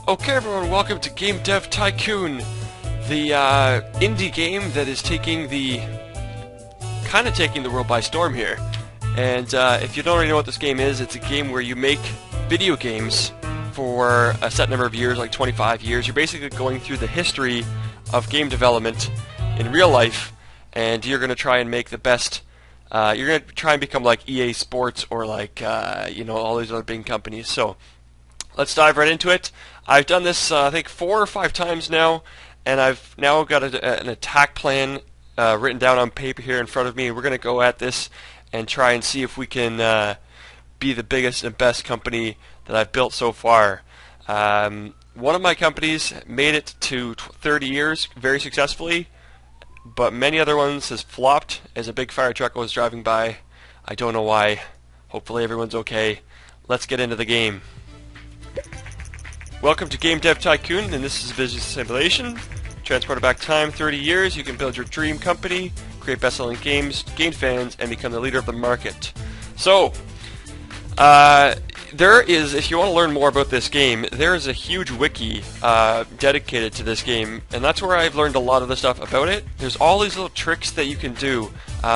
Okay, everyone, welcome to Game Dev Tycoon, the indie game that is taking the world by storm here. And if you don't already know what this game is, it's a game where you make video games for a set number of years, like 25 years. You're basically going through the history of game development in real life, and you're going to try and make the best. You're going to try and become like EA Sports or like all these other big companies. So let's dive right into it. I've done this, I think, 4 or 5 times now, and I've now got an attack plan written down on paper here in front of me. We're going to go at this and try and see if we can be the biggest and best company that I've built so far. One of my companies made it to 30 years very successfully, but many other ones has flopped as a big fire truck was driving by. I don't know why. Hopefully everyone's okay. Let's get into the game. Welcome to Game Dev Tycoon, and this is a business simulation. Transported back time 30 years, you can build your dream company, create best-selling games, gain fans, and become the leader of the market. So, there is, if you want to learn more about this game, there is a huge wiki dedicated to this game, and that's where I've learned a lot of the stuff about it. There's all these little tricks that you can do.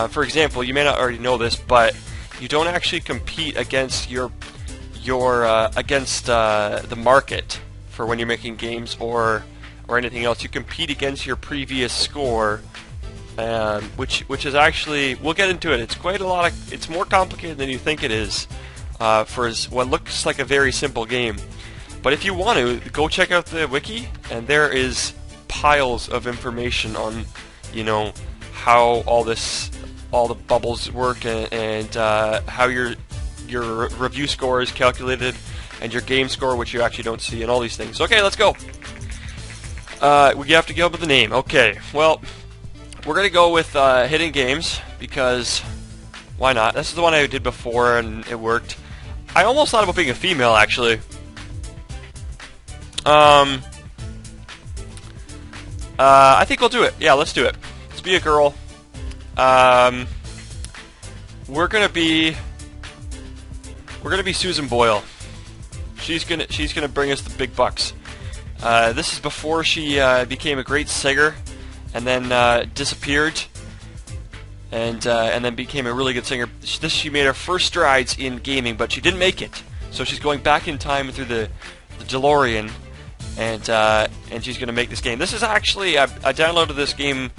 For example, you may not already know this, but you don't actually compete against the market for when you're making games or anything else. You compete against your previous score, which is actually, we'll get into it. It's quite a lot of, it's more complicated than you think it is for what looks like a very simple game. But if you want to, go check out the wiki, and there is piles of information on, how all the bubbles work and how your review score is calculated, and your game score, which you actually don't see, and all these things. Okay, let's go. We have to go with the name. Okay, well, we're going to go with Hidden Games, because why not? This is the one I did before, and it worked. I almost thought about being a female, actually. I think we'll do it. Yeah, let's do it. Let's be a girl. We're gonna be Susan Boyle. She's gonna bring us the big bucks. This is before she became a great singer, and then disappeared, and then became a really good singer. She made her first strides in gaming, but she didn't make it. So she's going back in time through the DeLorean, and she's gonna make this game. This is actually I downloaded this game.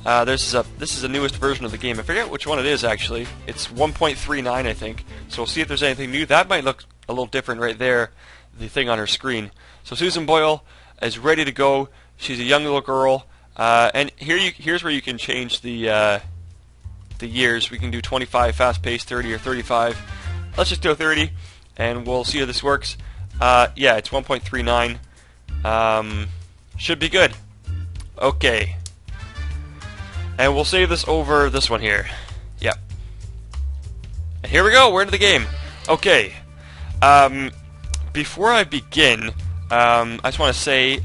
This is the newest version of the game. I forget which one it is actually. It's 1.39, I think. So we'll see if there's anything new. That might look a little different right there, the thing on her screen. So Susan Boyle is ready to go. She's a young little girl, and here's where you can change the years. We can do 25 fast-paced, 30 or 35. Let's just do 30, and we'll see how this works. Yeah, it's 1.39. Should be good. Okay. And we'll save this over this one here. Yep. And here we go. We're into the game. Okay. Before I begin, I just want to say,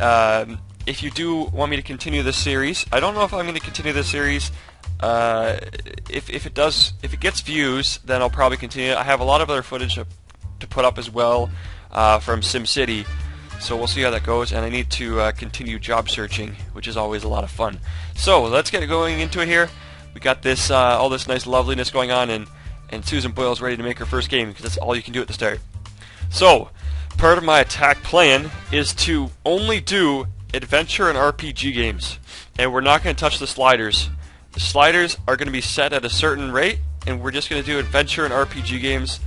if you do want me to continue this series, I don't know if I'm going to continue this series. If it gets views, then I'll probably continue. I have a lot of other footage to put up as well from SimCity. So we'll see how that goes, and I need to continue job searching, which is always a lot of fun. So let's get going into it here. We got this all this nice loveliness going on, and Susan Boyle's ready to make her first game, because that's all you can do at the start. So part of my attack plan is to only do adventure and RPG games, and we're not going to touch the sliders. The sliders are going to be set at a certain rate, and we're just going to do adventure and RPG games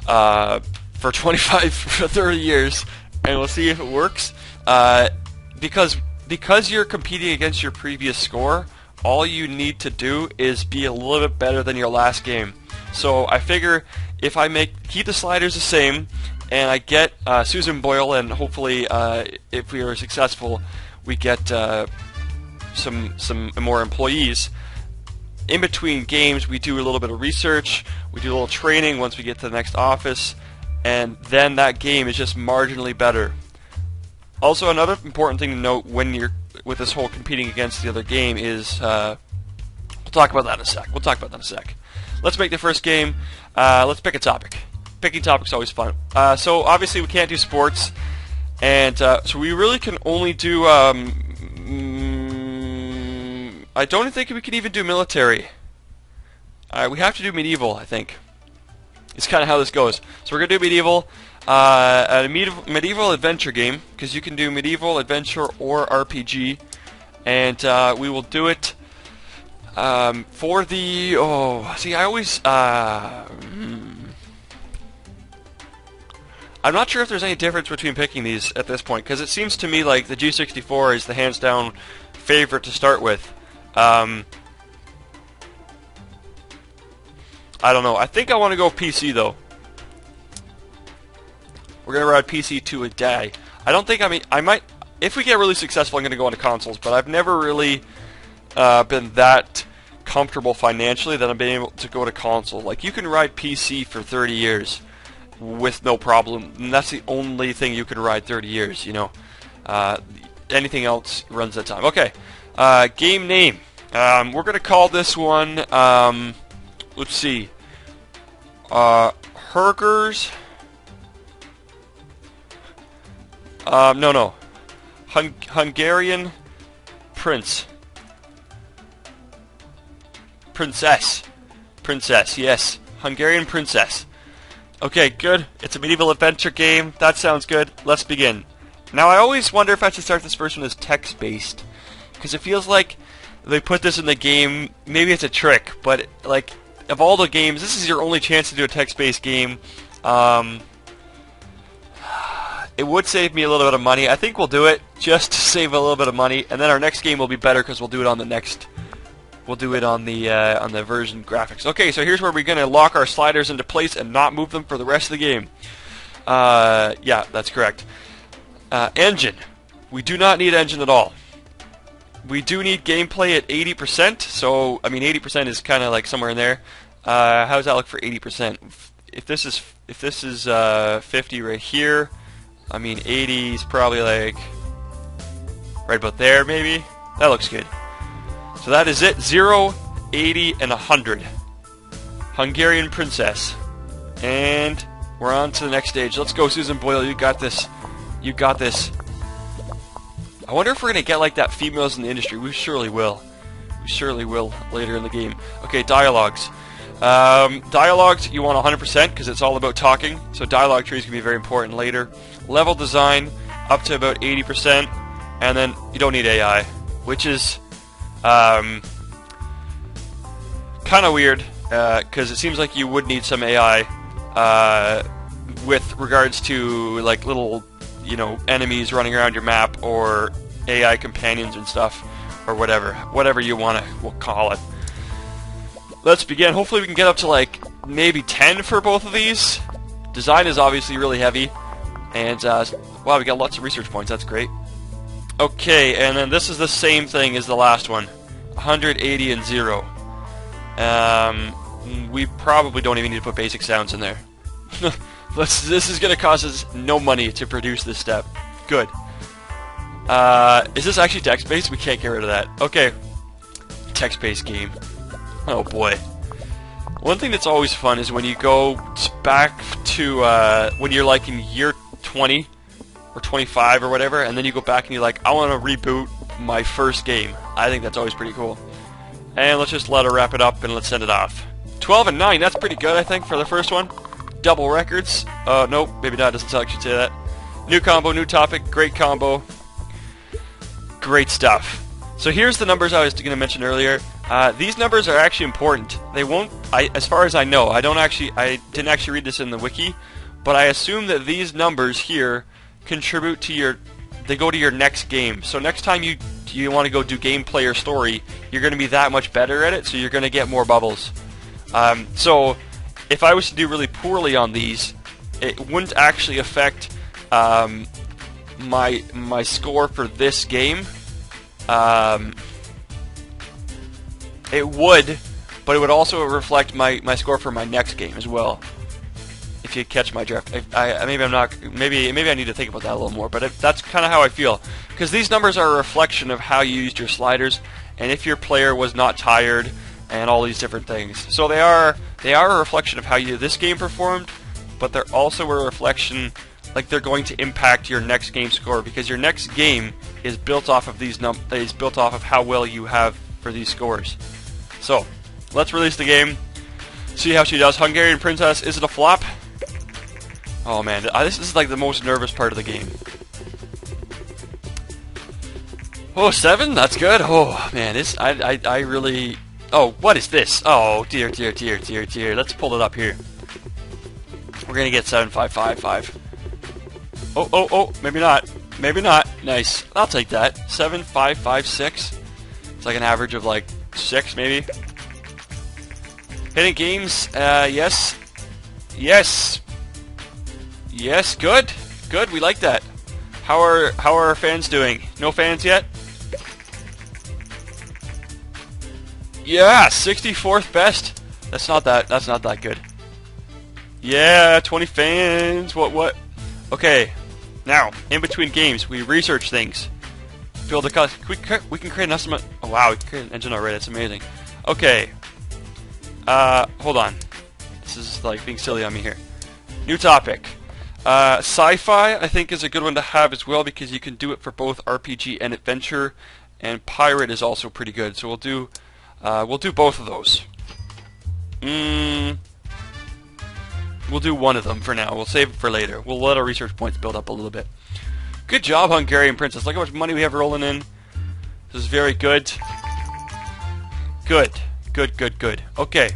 for 25 for 30 years. And we'll see if it works. Because you're competing against your previous score, all you need to do is be a little bit better than your last game. So I figure if I keep the sliders the same, and I get Susan Boyle, and hopefully if we are successful, we get some more employees. In between games, we do a little bit of research, we do a little training once we get to the next office, and then that game is just marginally better. Also, another important thing to note when you're with this whole competing against the other game is, we'll talk about that in a sec. Let's make the first game. Let's pick a topic. Picking topics is always fun. So obviously we can't do sports. And so we really can only do. I don't think we can even do military. We have to do medieval, I think. It's kind of how this goes. So we're gonna do medieval, a medieval adventure game, because you can do medieval, adventure, or RPG, and we will do it for the. Oh, see, I always. I'm not sure if there's any difference between picking these at this point, because it seems to me like the G64 is the hands-down favorite to start with. I don't know. I think I want to go PC, though. We're going to ride PC to a day. I don't think, I might, if we get really successful, I'm going to go into consoles, but I've never really been that comfortable financially that I've been able to go to console. Like, you can ride PC for 30 years. With no problem, and that's the only thing you can ride 30 years, you know. Anything else runs that time. Okay, game name. We're going to call this one, let's see, Herger's, no, Hungarian Princess, yes, Hungarian Princess. Okay, good. It's a medieval adventure game. That sounds good. Let's begin. Now, I always wonder if I should start this first one as text-based, because it feels like they put this in the game. Maybe it's a trick, but like of all the games, this is your only chance to do a text-based game. It would save me a little bit of money. I think we'll do it just to save a little bit of money, and then our next game will be better because we'll do it on the next. We'll do it on the version graphics. Okay, so here's where we're going to lock our sliders into place and not move them for the rest of the game. Yeah, that's correct. Engine. We do not need engine at all. We do need gameplay at 80%, so, I mean, 80% is kind of like somewhere in there. How does that look for 80%? If this is 50 right here, I mean, 80 is probably like right about there, maybe? That looks good. So that is it. 0, 80, and 100. Hungarian Princess. And we're on to the next stage. Let's go, Susan Boyle. You got this. You got this. I wonder if we're going to get like that females in the industry. We surely will. We surely will later in the game. Okay, dialogues. Dialogues, you want 100% because it's all about talking. So dialogue trees can be very important later. Level design, up to about 80%. And then you don't need AI, which is kind of weird, because it seems like you would need some AI with regards to like little, you know, enemies running around your map or AI companions and stuff, or whatever you want to we'll call it. Let's begin. Hopefully we can get up to like maybe 10 for both of these. Design is obviously really heavy, and wow, we got lots of research points. That's great. Okay, and then this is the same thing as the last one. 180 and 0. We probably don't even need to put basic sounds in there. This is going to cost us no money to produce this step. Good. Is this actually text-based? We can't get rid of that. Okay. Text-based game. Oh boy. One thing that's always fun is when you go back to when you're like in year 20 or 25 or whatever, and then you go back and you're like, I want to reboot my first game. I think that's always pretty cool. And let's just let her wrap it up and let's send it off. 12 and 9, that's pretty good, I think, for the first one. Double records. Nope, maybe not, doesn't actually say that. New combo, new topic, great combo. Great stuff. So here's the numbers I was going to mention earlier. These numbers are actually important. They won't, as far as I know, I didn't actually read this in the wiki, but I assume that these numbers here contribute to they go to your next game. So next time you want to go do gameplay or story, you're going to be that much better at it, so you're going to get more bubbles. So if I was to do really poorly on these, it wouldn't actually affect my score for this game. It would, but it would also reflect my score for my next game as well. If you catch my drift, maybe I'm not. Maybe I need to think about that a little more. But that's kind of how I feel, because these numbers are a reflection of how you used your sliders, and if your player was not tired, and all these different things. So they are a reflection of how this game performed, but they're also a reflection like they're going to impact your next game score, because your next game is built off of is built off of how well you have for these scores. So let's release the game, see how she does. Hungarian Princess, is it a flop? Oh man, this is like the most nervous part of the game. Oh, 7? That's good. Oh man, I really. Oh, what is this? Oh dear, dear, dear, dear, dear. Let's pull it up here. We're gonna get 7,555. Oh, oh, oh, maybe not. Maybe not. Nice. I'll take that. 7,556. It's like an average of like 6, maybe. Hitting games. Yes. Yes. Yes. Good. Good. We like that. How are our fans doing? No fans yet? Yeah, 64th best. That's not that good. Yeah, 20 fans. What? Okay. Now, in between games, we research things. Build a we can create an estimate. Oh wow, we can create an engine already. That's amazing. Okay. Hold on. This is like being silly on me here. New topic. Sci-fi, I think, is a good one to have as well, because you can do it for both RPG and adventure, and pirate is also pretty good. So we'll do both of those. We'll do one of them for now. We'll save it for later. We'll let our research points build up a little bit. Good job, Hungarian Princess. Look how much money we have rolling in. This is very good. Good. Good, good, good. Okay.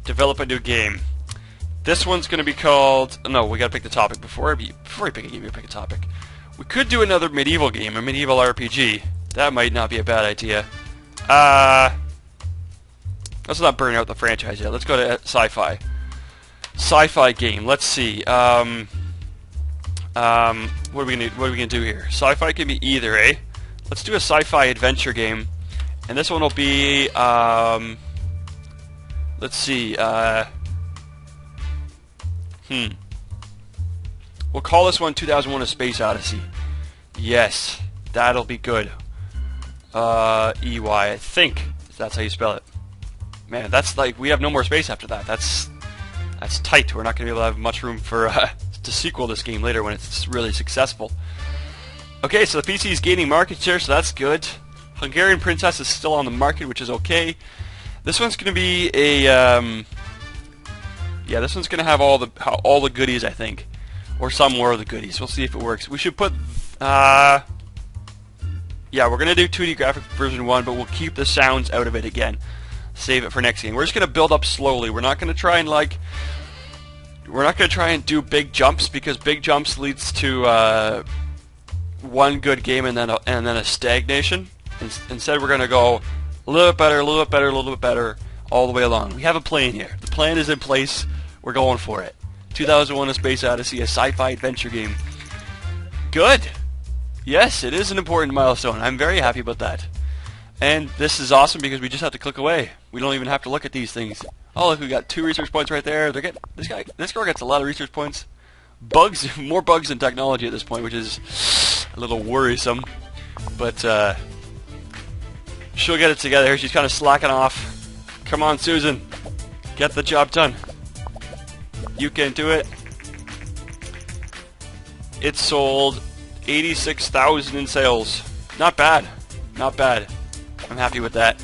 Develop a new game. This one's going to be called... No, we got to pick the topic. Before we pick a game, we pick a topic. We could do another medieval game, a medieval RPG. That might not be a bad idea. Let's not burn out the franchise yet. Let's go to sci-fi. Sci-fi game. Let's see. What are we gonna do here? Sci-fi can be either, eh? Let's do a sci-fi adventure game, and this one will be. Let's see. We'll call this one 2001: A Space Odyssey. Yes, that'll be good. EY, I think that's how you spell it. Man, that's like we have no more space after that. That's tight. We're not going to be able to have much room for to sequel this game later when it's really successful. Okay, so the PC is gaining market share, so that's good. Hungarian Princess is still on the market, which is okay. This one's going to be a yeah. This one's going to have all the goodies, I think, or some more of the goodies. We'll see if it works. We should put yeah. We're going to do 2D graphics version 1, but we'll keep the sounds out of it again. Save it for next game. We're just going to build up slowly. We're not going to try and do big jumps, because big jumps leads to one good game and then a stagnation. Instead, we're going to go a little bit better, a little bit better, a little bit better, all the way along. We have a plan here. The plan is in place. We're going for it. 2001: A Space Odyssey, a sci-fi adventure game. Good. Yes, it is an important milestone. I'm very happy about that. And this is awesome because we just have to click away. We don't even have to look at these things. Oh, look, we got 2 research points right there. This girl gets a lot of research points. Bugs, more bugs than technology at this point, which is a little worrisome. But she'll get it together. She's kind of slacking off. Come on, Susan, get the job done. You can do it. It sold 86,000 in sales. Not bad. Not bad. I'm happy with that.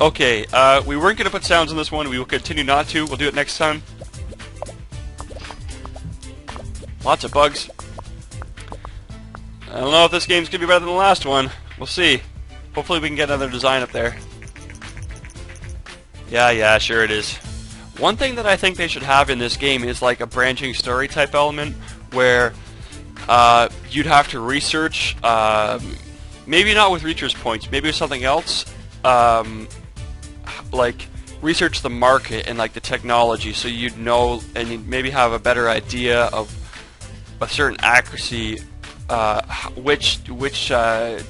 Okay, we weren't going to put sounds in this one. We will continue not to. We'll do it next time. Lots of bugs. I don't know if this game's going to be better than the last one. We'll see. Hopefully we can get another design up there. Yeah, sure it is. One thing that I think they should have in this game is like a branching story type element where you'd have to research, maybe not with research points, maybe with something else, like research the market and like the technology, so you'd know and you'd maybe have a better idea of a certain accuracy, which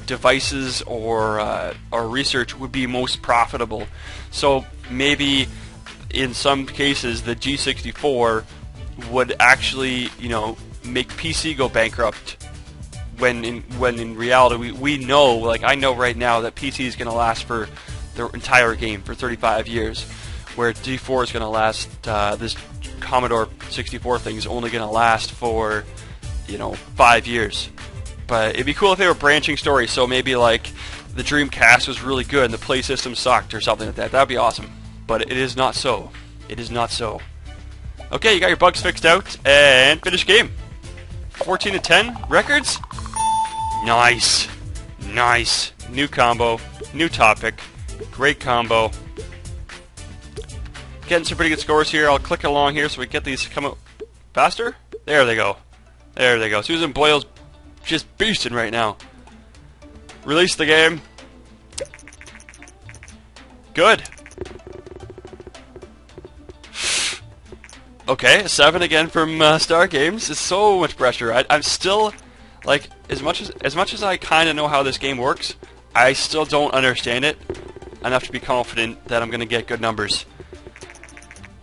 devices or research would be most profitable. So maybe in some cases the G64 would actually, make PC go bankrupt. When in reality we know, like I know right now, that PC is going to last for the entire game for 35 years, where G4 is going to last this Commodore 64 thing is only going to last for, 5 years. But it'd be cool if they were branching stories, so maybe like the Dreamcast was really good and the Play System sucked or something like that. That'd be awesome. But it is not so. It is not so. Okay, you got your bugs fixed out, and finish game. 14 to 10 records? Nice. Nice. New combo. New topic. Great combo. Getting some pretty good scores here. I'll click along here so we get these to come out faster. There they go. There they go. Susan Boyle's just beasting right now. Release the game. Good. Okay, 7 again from Star Games. It's so much pressure. I'm still, like, as much as I kind of know how this game works, I still don't understand it enough to be confident that I'm gonna get good numbers.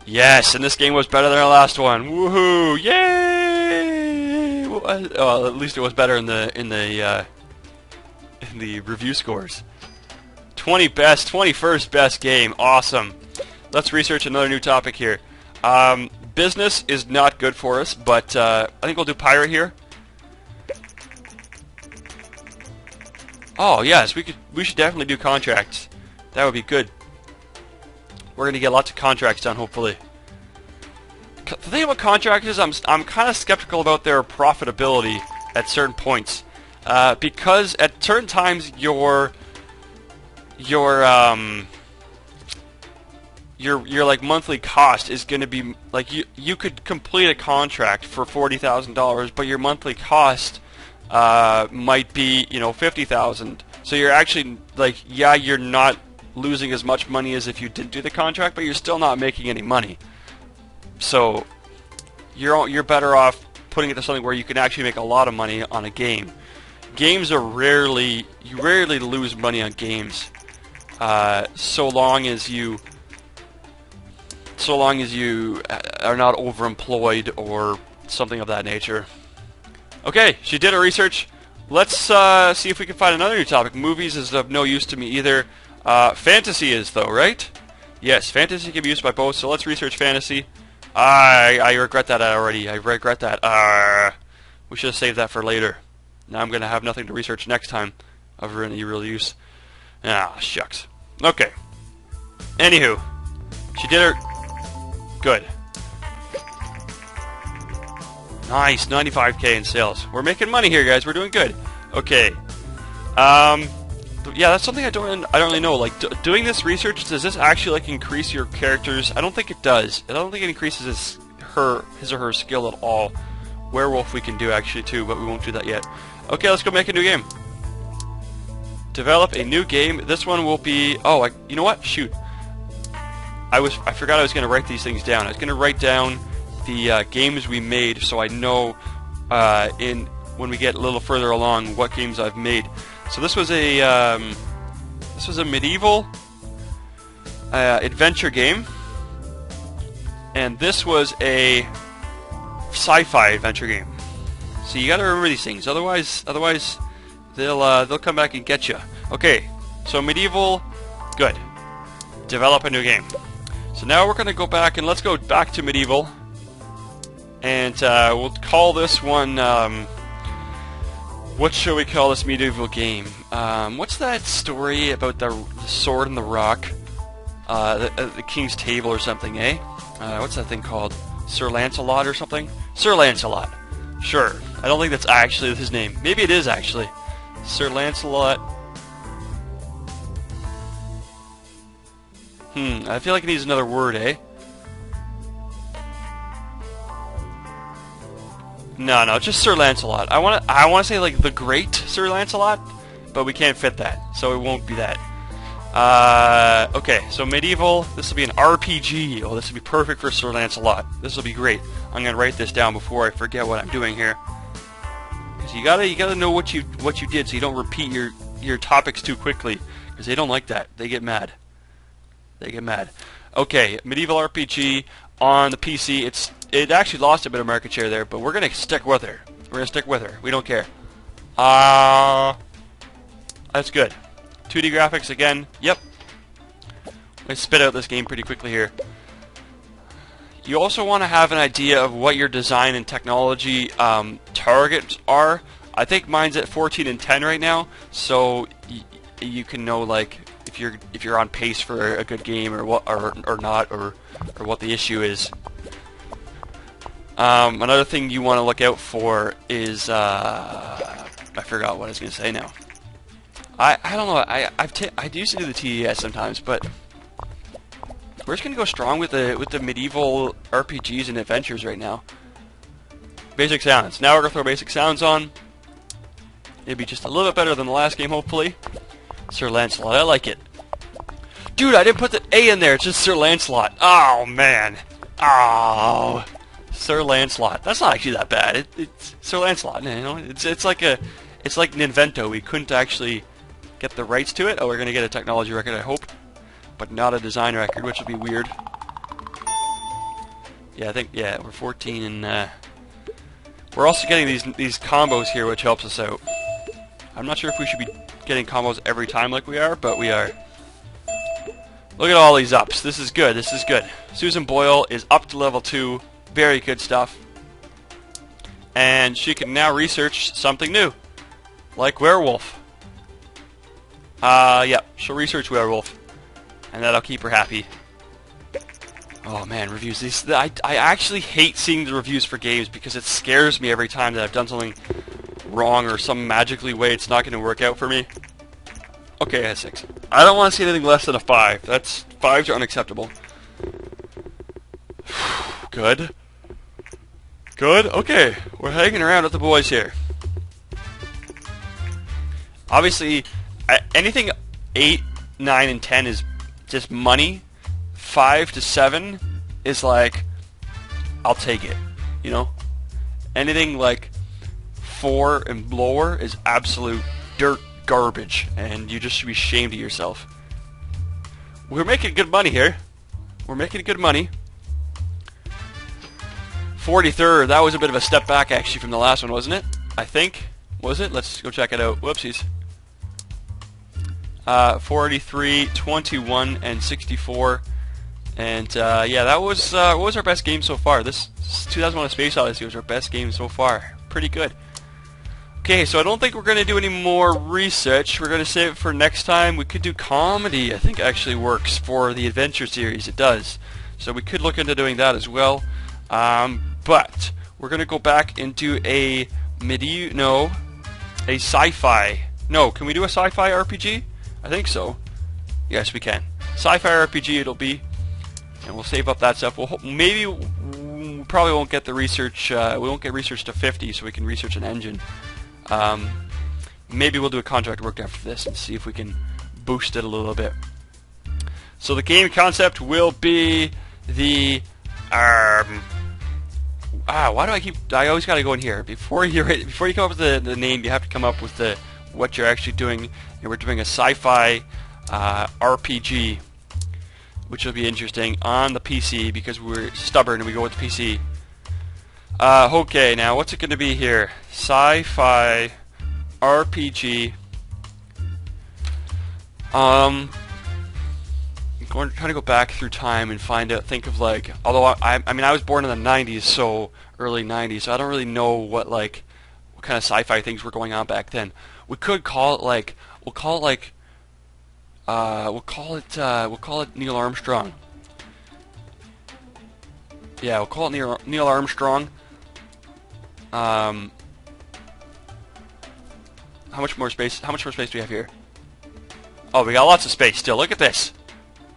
Yes, and this game was better than our last one. Woohoo! Yay! Well, at least it was better in the review scores. 21st best game. Awesome. Let's research another new topic here. Business is not good for us, but I think we'll do pirate here. Oh yes, we should definitely do contracts. That would be good. We're gonna get lots of contracts done, hopefully. The thing about contracts is I'm kind of skeptical about their profitability at certain points, because at certain times your like monthly cost is going to be like you could complete a contract for $40,000, but your monthly cost might be $50,000. So you're actually like, yeah, you're not losing as much money as if you didn't do the contract, but you're still not making any money. So you're better off putting it to something where you can actually make a lot of money on a game. Games are you rarely lose money on games, so long as you are not overemployed or something of that nature. Okay, she did her research. Let's see if we can find another new topic. Movies is of no use to me either. Fantasy is, though, right? Yes, fantasy can be used by both, so let's research fantasy. I regret that already. I regret that. We should have saved that for later. Now I'm going to have nothing to research next time of any real use. Ah, shucks. Okay. Anywho, she did her... Good. Nice, 95k in sales. We're making money here, guys. We're doing good. Okay. Yeah, that's something I don't really know. Like, doing this research, does this actually like increase your characters? I don't think it does. I don't think it increases his or her skill at all. Werewolf we can do actually too, but we won't do that yet. Okay, let's go make a new game. Develop a new game. This one will be... Oh, you know what? Shoot. I forgot I was going to write these things down. I was going to write down the games we made, so I know when we get a little further along what games I've made. So this was a medieval adventure game, and this was a sci-fi adventure game. So you got to remember these things, otherwise they'll come back and get you. Okay, so medieval, good. Develop a new game. So now we're going to go back, and let's go back to medieval, and we'll call this one, what shall we call this medieval game? What's that story about the sword and the rock? The King's Table or something, eh? What's that thing called? Sir Lancelot or something? Sir Lancelot. Sure. I don't think that's actually his name. Maybe it is actually. Sir Lancelot. I feel like it needs another word, eh? No, just Sir Lancelot. I want to say like the Great Sir Lancelot, but we can't fit that, so it won't be that. Okay, so medieval. This will be an RPG. Oh, this will be perfect for Sir Lancelot. This will be great. I'm gonna write this down before I forget what I'm doing here, because you gotta know what you did, so you don't repeat your topics too quickly, because they don't like that. They get mad. They get mad. Okay, medieval RPG on the PC. It actually lost a bit of market share there, but we're gonna stick with her. We're gonna stick with her. We don't care. That's good. 2D graphics again. Yep. Let's spit out this game pretty quickly here. You also want to have an idea of what your design and technology targets are. I think mine's at 14 and 10 right now, so you can know like if you're on pace for a good game or what or not or what the issue is. Another thing you want to look out for is I forgot what I was going to say now. I don't know. I used to do the TES sometimes, but we're just going to go strong with the medieval RPGs and adventures right now. Basic sounds. Now we're going to throw basic sounds on. It'll be just a little bit better than the last game, hopefully. Sir Lancelot, I like it. Dude, I didn't put the A in there. It's just Sir Lancelot. Oh man. Oh, Sir Lancelot. That's not actually that bad. It's Sir Lancelot. You know, it's like Ninvento. We couldn't actually get the rights to it. Oh, we're gonna get a technology record, I hope, but not a design record, which would be weird. Yeah, I think we're 14, and we're also getting these combos here, which helps us out. I'm not sure if we should be getting combos every time like we are, but we are. Look at all these ups. This is good. This is good. Susan Boyle is up to level 2. Very good stuff. And she can now research something new, like werewolf. Yeah, she'll research werewolf, and that'll keep her happy. Oh man, reviews. I actually hate seeing the reviews for games because it scares me every time that I've done something wrong or some magically way it's not going to work out for me. Okay, I had 6. I don't want to see anything less than a 5. 5s are unacceptable. Good. Good. Okay, we're hanging around with the boys here. Obviously, anything 8, 9, and 10 is just money. 5 to 7 is like, I'll take it. You know, anything like 4 and lower is absolute dirt garbage, and you just should be ashamed of yourself. We're making good money here. We're making good money. 43rd, that was a bit of a step back actually from the last one, wasn't it? I think. Was it? Let's go check it out. Whoopsies. 43, 21, and 64. And yeah, that was what was our best game so far. This 2001: A Space Odyssey was our best game so far. Pretty good. Okay, so I don't think we're going to do any more research. We're going to save it for next time. We could do comedy. I think actually works for the adventure series. It does. So we could look into doing that as well. But we're going to go back into a a sci-fi. No, can we do a sci-fi RPG? I think so. Yes, we can. Sci-fi RPG it'll be. And we'll save up that stuff. We'll maybe we probably won't get the research. We won't get research to 50, so we can research an engine. Maybe we'll do a contract work after this and see if we can boost it a little bit. So the game concept will be the why do I always gotta go in here before you come up with the name. You have to come up with what you're actually doing, and we're doing a sci-fi RPG, which will be interesting on the PC because we're stubborn and we go with the PC. Okay, now what's it going to be here? Sci-fi RPG. I'm trying to go back through time and think of like. Although I mean I was born in the 90s, so early 90s, so I don't really know what kind of sci-fi things were going on back then. We could call it like we'll call it Neil Armstrong. Yeah, we'll call it Neil Armstrong. How much more space do we have here? Oh, we got lots of space still. Look at this.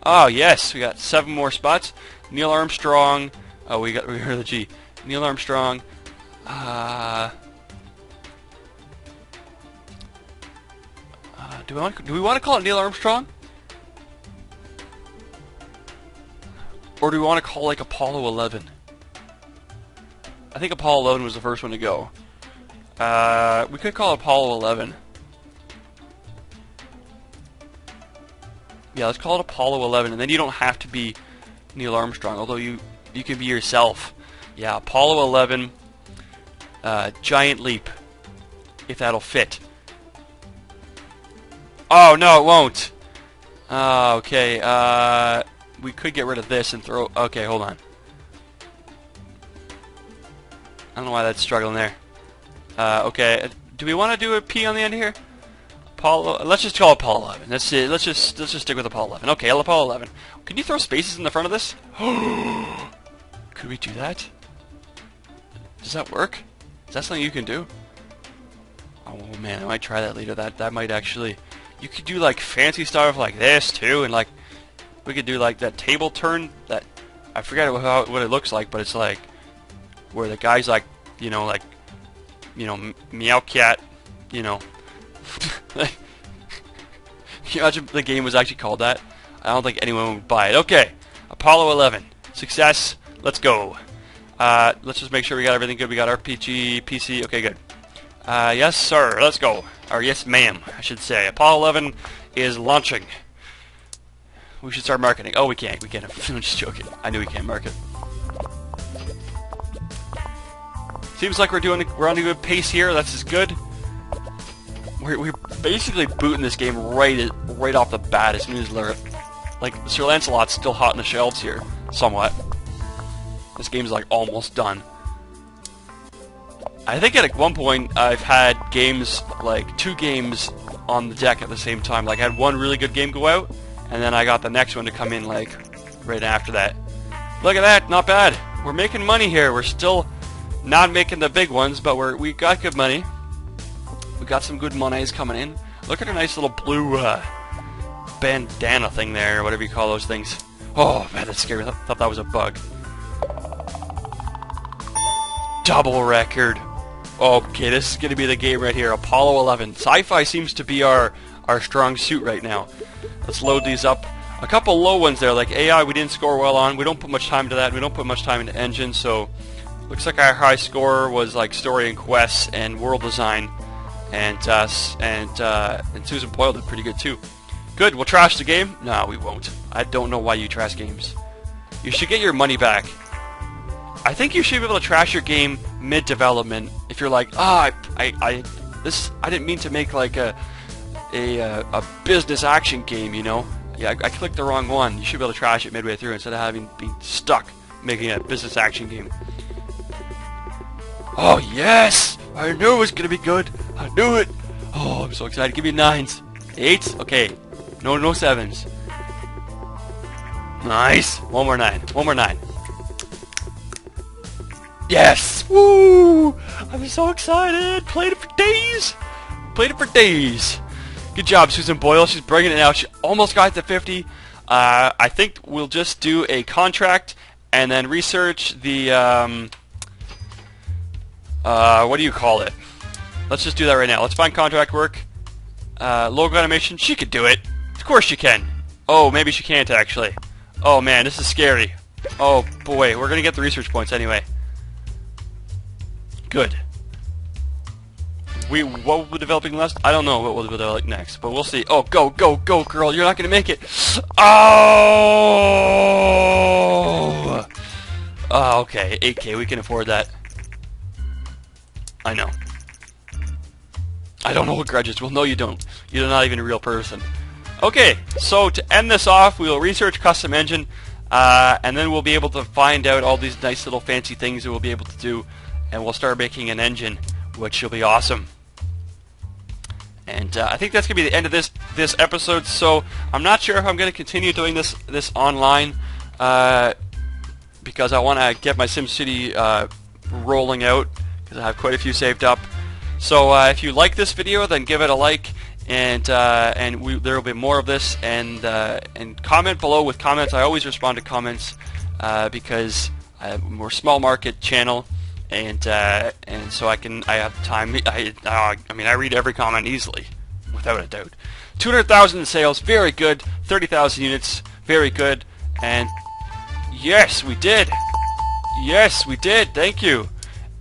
Oh, yes, we got 7 more spots. Neil Armstrong. Oh, we heard the G. Neil Armstrong. Do we want to call it Neil Armstrong? Or do we want to call it like Apollo 11? I think Apollo 11 was the first one to go. We could call it Apollo 11. Yeah, let's call it Apollo 11, and then you don't have to be Neil Armstrong, although you can be yourself. Yeah, Apollo 11, Giant Leap, if that'll fit. Oh, no, it won't. Okay, we could get rid of this and throw. Okay, hold on. don't know why that's struggling there. Okay, do we want to do a P on the end here? Apollo, let's just call it Apollo 11. Let's just stick with Apollo 11. Okay, Apollo 11. Can you throw spaces in the front of this? Could we do that? Does that work? Is that something you can do? Oh man, I might try that later. That might actually... You could do like fancy stuff like this too, and like we could do like that table turn. That I forget what it looks like, but it's like where the guy's like, meow cat, you imagine the game was actually called that. I don't think anyone would buy it. Okay, Apollo 11, success. Let's go. Let's just make sure we got everything good. We got RPG, PC. Okay, good. Yes, sir. Let's go. Or yes, ma'am, I should say. Apollo 11 is launching. We should start marketing. Oh, we can't. We can't. I'm just joking. I knew we can't market. Seems like we're on a good pace here. That's just good. We're basically booting this game right off the bat as soon as like Sir Lancelot's still hot on the shelves here, somewhat. This game's like almost done. I think at one point I've had games, like 2 games on the deck at the same time. Like I had one really good game go out, and then I got the next one to come in like right after that. Look at that, not bad. We're making money here. We're still not making the big ones, but we got good money. We got some good monies coming in. Look at a nice little blue bandana thing there, or whatever you call those things. Oh man, that's scary. I thought that was a bug. Double record. Okay, this is going to be the game right here. Apollo 11. Sci-fi seems to be our strong suit right now. Let's load these up. A couple low ones there, like AI we didn't score well on. We don't put much time into that. We don't put much time into engine, so looks like our high score was like story and quests and world design. And Susan Boyle did pretty good too. Good, we'll trash the game? No, we won't. I don't know why you trash games. You should get your money back. I think you should be able to trash your game mid-development if you're like, I didn't mean to make like a business action game, Yeah, I clicked the wrong one. You should be able to trash it midway through instead of being stuck making a business action game. Oh yes! I knew it was gonna be good. I knew it. Oh, I'm so excited. Give me 9s, 8s. Okay, no 7s. Nice. One more 9. One more 9. Yes! Woo! I'm so excited! Played it for days! Played it for days! Good job, Susan Boyle. She's bringing it out. She almost got to 50. I think we'll just do a contract and then research the, what do you call it? Let's just do that right now. Let's find contract work. Logo animation. She could do it. Of course she can. Oh, maybe she can't actually. Oh man, this is scary. Oh boy, we're gonna get the research points anyway. Good. What will be developing next? I don't know what we'll develop next, but we'll see. Oh, go, girl! You're not gonna make it. Oh. Oh, okay. 8K. We can afford that. I know. I don't know what grudges. Well, no, you don't. You're not even a real person. Okay. So to end this off, we will research custom engine, and then we'll be able to find out all these nice little fancy things that we'll be able to do. And we'll start making an engine, which will be awesome. And I think that's going to be the end of this episode. So I'm not sure if I'm going to continue doing this online because I want to get my SimCity rolling out because I have quite a few saved up. So if you like this video, then give it a like, and there will be more of this. And comment below with comments. I always respond to comments because we're a small market channel. And so I have time. I mean, I read every comment easily, without a doubt. 200,000 in sales, very good. 30,000 units, very good. And yes, we did. Yes, we did. Thank you.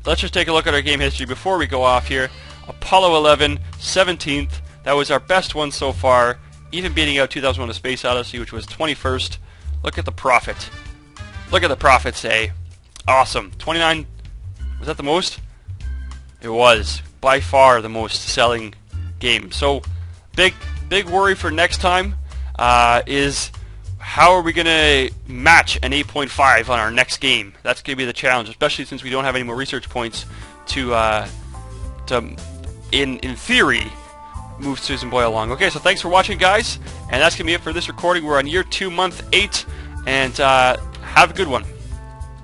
Let's just take a look at our game history before we go off here. Apollo 11, 17th. That was our best one so far, even beating out 2001: A Space Odyssey, which was 21st. Look at the profit. Look at the profit, say. Awesome. 29. Was that the most? It was by far the most selling game. So big worry for next time is how are we going to match an 8.5 on our next game? That's going to be the challenge, especially since we don't have any more research points to in theory, move Susan Boy along. Okay, so thanks for watching, guys, and that's going to be it for this recording. We're on year 2, month 8, and have a good one.